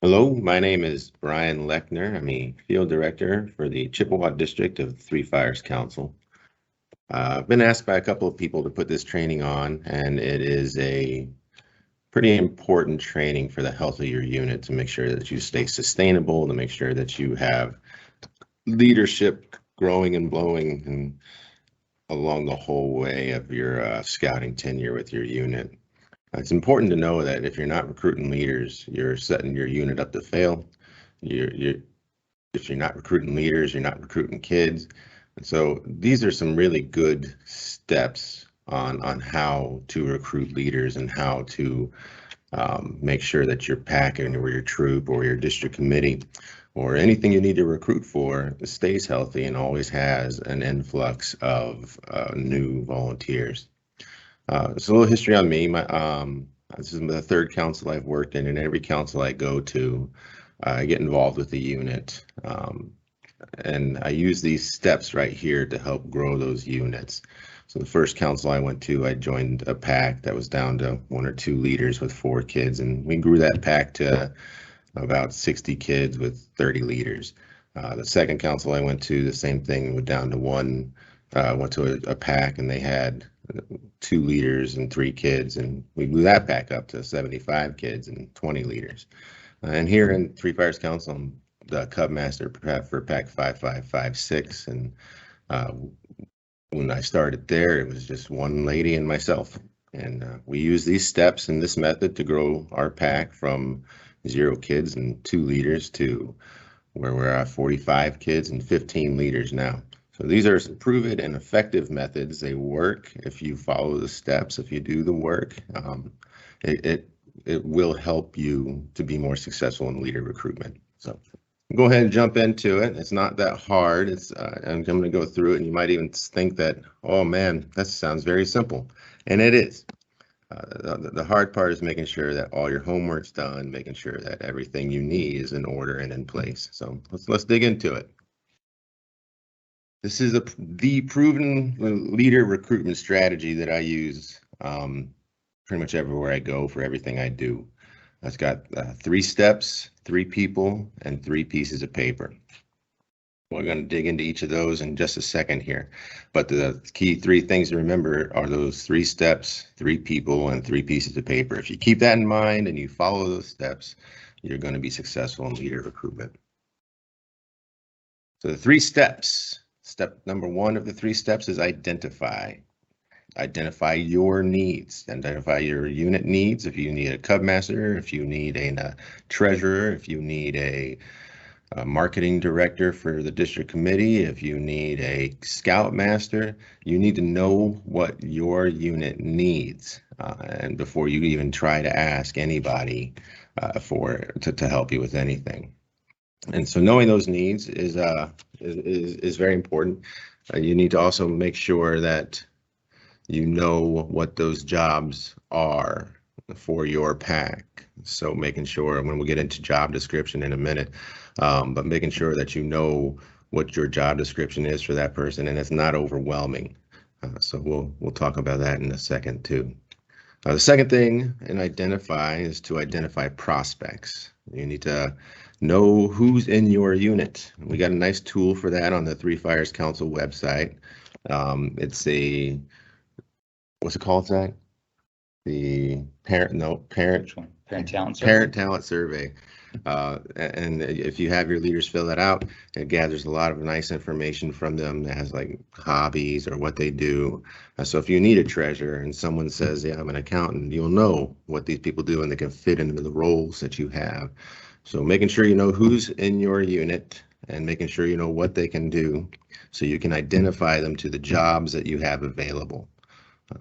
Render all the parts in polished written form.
Hello, my name is Brian Lechner. I'm a field director for the Chippewa District of Three Fires Council. I've been asked by a couple of people to put this training on, and it is a pretty important training for the health of your unit to make sure that you stay sustainable, to make sure that you have leadership growing and blowing and along the whole way of your scouting tenure with your unit. It's important to know that if you're not recruiting leaders, you're setting your unit up to fail. If you're not recruiting leaders, you're not recruiting kids. And so these are some really good steps on how to recruit leaders and how to make sure that your packet or your troop or your district committee or anything you need to recruit for stays healthy and always has an influx of new volunteers. So a little history on me. This is the third council I've worked in, and every council I go to, I get involved with the unit. And I use these steps right here to help grow those units. So the first council I went to, I joined a pack that was down to 1 or 2 leaders with 4 kids, and we grew that pack to about 60 kids with 30 leaders. The second council I went to, the same thing, went down to 1, went to a pack, and they had 2 leaders and 3 kids, and we blew that pack up to 75 kids and 20 leaders. And here in Three Fires Council, I'm the Cub Master for Pack 5556, and when I started there, it was just 1 lady and myself, and we use these steps and this method to grow our pack from 0 kids and 2 leaders to where we're at 45 kids and 15 leaders now. So these are some proven and effective methods. They work if you follow the steps, if you do the work. It will help you to be more successful in leader recruitment. So go ahead and jump into it. It's not that hard. I'm going to go through it, and you might even think that, oh man, that sounds very simple, and it is. The hard part is making sure that all your homework's done, making sure that everything you need is in order and in place. So let's dig into it. This is the proven leader recruitment strategy that I use pretty much everywhere I go for everything I do. It's got 3 steps, 3 people, and 3 pieces of paper. We're going to dig into each of those in just a second here. But the key 3 things to remember are those 3 steps, 3 people, and 3 pieces of paper. If you keep that in mind and you follow those steps, you're going to be successful in leader recruitment. So the 3 steps. Step number 1 of the 3 steps is identify. Identify your needs. Identify your unit needs. If you need a Cub Master, if you need a treasurer, if you need a marketing director for the district committee, if you need a scout master, you need to know what your unit needs, and before you even try to ask anybody to help you with anything. And so knowing those needs is very important. You need to also make sure that you know what those jobs are for your pack. So making sure, when we'll get into job description in a minute, but making sure that you know what your job description is for that person and it's not overwhelming. So we'll talk about that in a second too. The second thing in identify is to identify prospects. You need to know who's in your unit. We got a nice tool for that on the Three Fires Council website. It's a, what's it called, Zach? The parent talent survey. And if you have your leaders fill that out, it gathers a lot of nice information from them that has like hobbies or what they do. So if you need a treasurer and someone says, yeah, I'm an accountant, you'll know what these people do and they can fit into the roles that you have. So making sure you know who's in your unit and making sure you know what they can do so you can identify them to the jobs that you have available.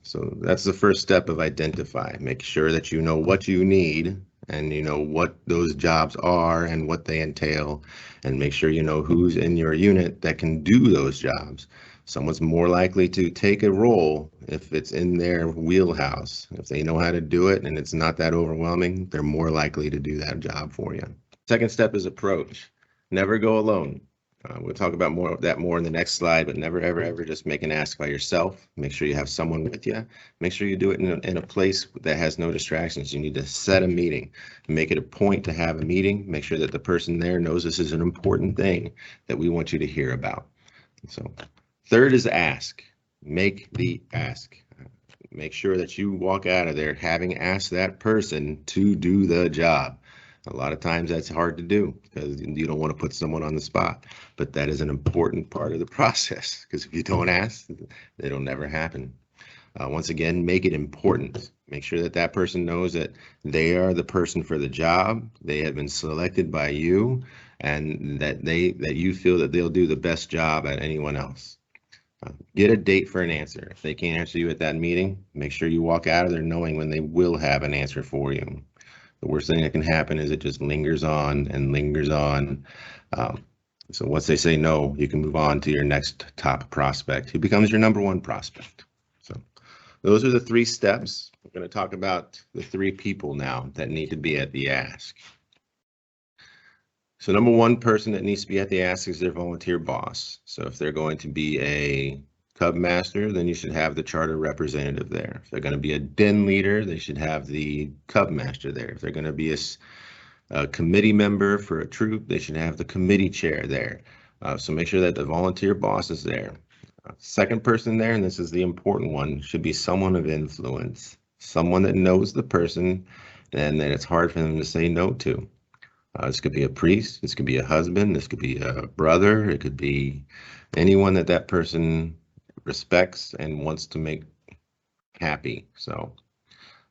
So that's the first step of identify. Make sure that you know what you need and you know what those jobs are and what they entail, and make sure you know who's in your unit that can do those jobs. Someone's more likely to take a role if it's in their wheelhouse. If they know how to do it and it's not that overwhelming, they're more likely to do that job for you. Second step is approach. Never go alone. We'll talk about more of that more in the next slide, but never, ever just make an ask by yourself. Make sure you have someone with you. Make sure you do it in a place that has no distractions. You need to set a meeting. Make it a point to have a meeting. Make sure that the person there knows this is an important thing that we want you to hear about. So third is ask. Make the ask. Make sure that you walk out of there having asked that person to do the job. A lot of times that's hard to do because you don't want to put someone on the spot, but that is an important part of the process because if you don't ask, it'll never happen. Once again, make it important. Make sure that that person knows that they are the person for the job. They have been selected by you, and that you feel that they'll do the best job at anyone else. Get a date for an answer. If they can't answer you at that meeting, make sure you walk out of there knowing when they will have an answer for you. The worst thing that can happen is it just lingers on and lingers on. So once they say no, you can move on to your next top prospect who becomes your number one prospect. So those are the 3 steps. We're going to talk about the 3 people now that need to be at the ask. So number 1 person that needs to be at the ask is their volunteer boss. So if they're going to be a Cub Master, then you should have the charter representative there. If they're going to be a den leader, they should have the Cub Master there. If they're going to be a committee member for a troop, they should have the committee chair there. So make sure that the volunteer boss is there. Second person there, and this is the important one, should be someone of influence, someone that knows the person and that it's hard for them to say no to. This could be a priest, this could be a husband, this could be a brother, it could be anyone that person respects and wants to make happy. So,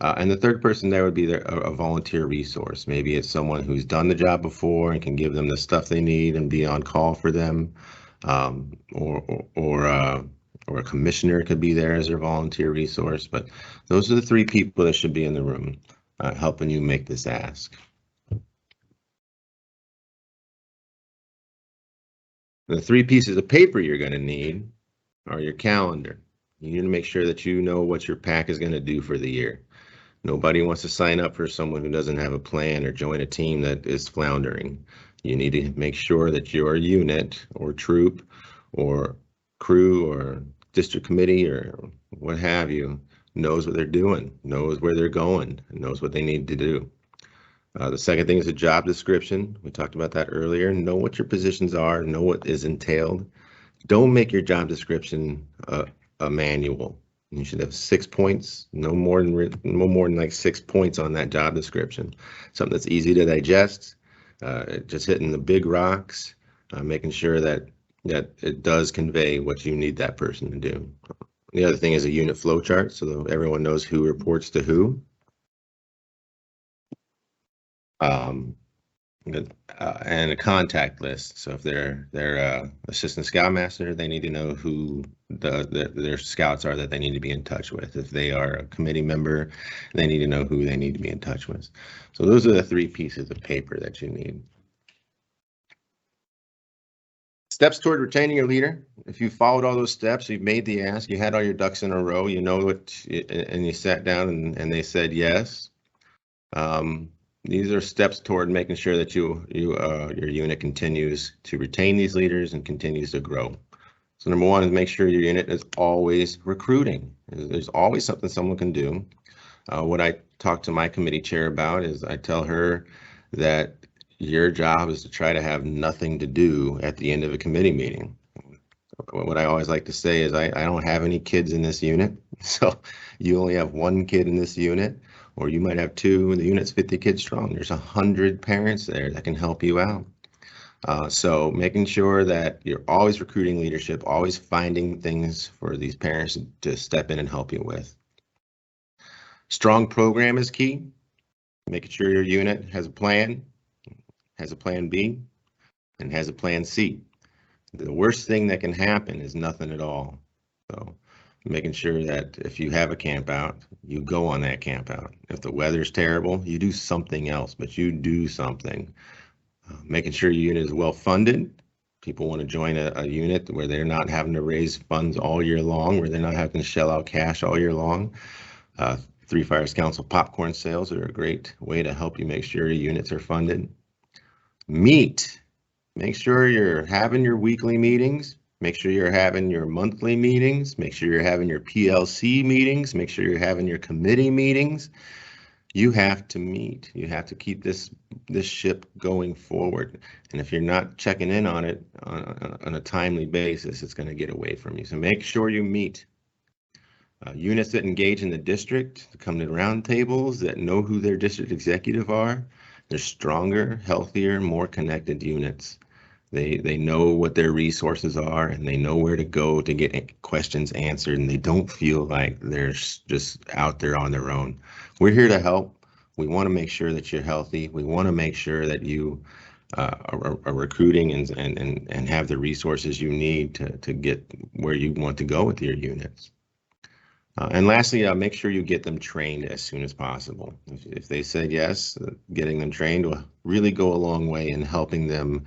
and the third person there would be a volunteer resource. Maybe it's someone who's done the job before and can give them the stuff they need and be on call for them, or a commissioner could be there as their volunteer resource. But those are the 3 people that should be in the room helping you make this ask. The 3 pieces of paper you're going to need are your calendar. You need to make sure that you know what your pack is going to do for the year. Nobody wants to sign up for someone who doesn't have a plan or join a team that is floundering. You need to make sure that your unit or troop or crew or district committee or what have you knows what they're doing, knows where they're going, and knows what they need to do. The second thing is a job description. We talked about that earlier. Know what your positions are, know what is entailed. Don't make your job description a manual. You should have 6 points, no more than like 6 points on that job description. Something that's easy to digest, just hitting the big rocks, making sure that it does convey what you need that person to do. The other thing is a unit flow chart, so that everyone knows who reports to who. And a contact list. So if they're assistant scoutmaster, they need to know who their scouts are that they need to be in touch with. If they are a committee member, they need to know who they need to be in touch with. So those are the 3 pieces of paper that you need. Steps toward retaining your leader. If you followed all those steps, you've made the ask, you had all your ducks in a row, you know what, and you sat down and they said yes. These are steps toward making sure that your unit continues to retain these leaders and continues to grow. So number 1 is make sure your unit is always recruiting. There's always something someone can do. What I talk to my committee chair about is I tell her that your job is to try to have nothing to do at the end of a committee meeting. What I always like to say is I don't have any kids in this unit. So you only have 1 kid in this unit, or you might have 2, and the unit's 50 kids strong. There's 100 parents there that can help you out. So making sure that you're always recruiting leadership, always finding things for these parents to step in and help you with. Strong program is key. Making sure your unit has a plan B, and has a plan C. The worst thing that can happen is nothing at all. So making sure that if you have a camp out, you go on that camp out. If the weather's terrible, you do something else, but you do something. Making sure your unit is well funded. People want to join a unit where they're not having to raise funds all year long, where they're not having to shell out cash all year long. Three Fires Council popcorn sales are a great way to help you make sure your units are funded. Meet Make sure you're having your weekly meetings. Make sure you're having your monthly meetings. Make sure you're having your PLC meetings. Make sure you're having your committee meetings. You have to meet. You have to keep this ship going forward. And if you're not checking in on it on a timely basis, it's going to get away from you. So make sure you meet. Units that engage in the district, come to roundtables, that know who their district executive are. They're stronger, healthier, more connected units. They know what their resources are, and they know where to go to get questions answered, and they don't feel like they're just out there on their own. We're here to help. We want to make sure that you're healthy. We want to make sure that you are recruiting and have the resources you need to get where you want to go with your units. And lastly, make sure you get them trained as soon as possible. If they said yes, getting them trained will really go a long way in helping them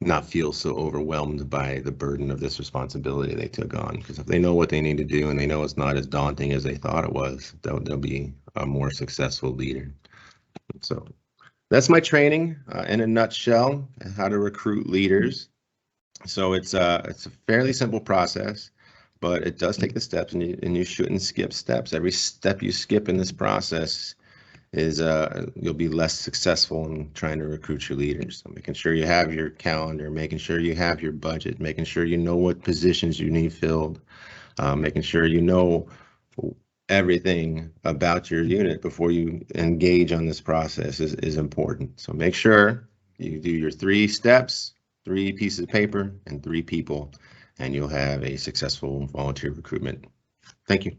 not feel so overwhelmed by the burden of this responsibility they took on. Because if they know what they need to do and they know it's not as daunting as they thought it was, they'll be a more successful leader. So that's my training in a nutshell, how to recruit leaders. So it's a fairly simple process, but it does take the steps, and you shouldn't skip steps. Every step you skip in this process is you'll be less successful in trying to recruit your leaders. So making sure you have your calendar, making sure you have your budget, making sure you know what positions you need filled, making sure you know everything about your unit before you engage on this process is important. So make sure you do your 3 steps, 3 pieces of paper, and 3 people, and you'll have a successful volunteer recruitment. Thank you.